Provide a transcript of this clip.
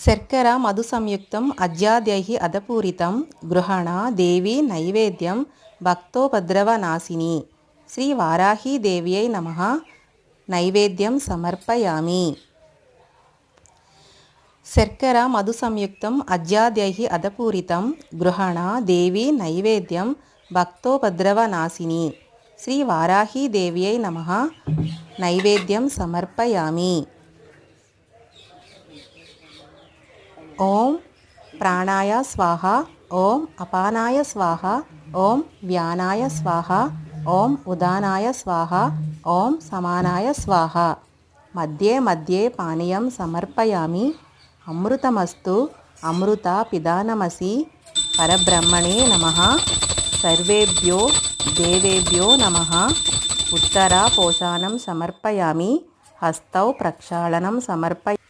శర్కర మధు సంయుక్తం అజ్యాద్యైః అదపూరితం గృహణ దేవీ నైవేద్యం భక్తోపద్రవనాశిని. శ్రీ వారాహీదేవ్యై నమః. నైవేద్యం సమర్పయామి. శర్కర మధు సంయుక్తం అజ్యాద్యైః అదపూరితం గృహణ దేవీ నైవేద్యం భక్తోపద్రవనాశిని. శ్రీ వారాహీదేవ్యై నమః. నైవేద్యం సమర్పయామి. ఓం ప్రాణాయ స్వాహ, ఓం అపానాయ స్వాహ, ఓం వ్యానాయ స్వాహ, ఓం ఉదానాయ స్వాహ, ఓం సమానాయ స్వాహ. మధ్యే మధ్యే పానీయం సమర్పయామి. అమృతమస్తు అమృత పిదానమసి. పరబ్రహ్మణే నమః. సర్వేభ్యో దేవేభ్యో నమః. ఉత్తర పోషాణం సమర్పయామి. హస్తౌ ప్రక్షాళనం సమర్పయామి.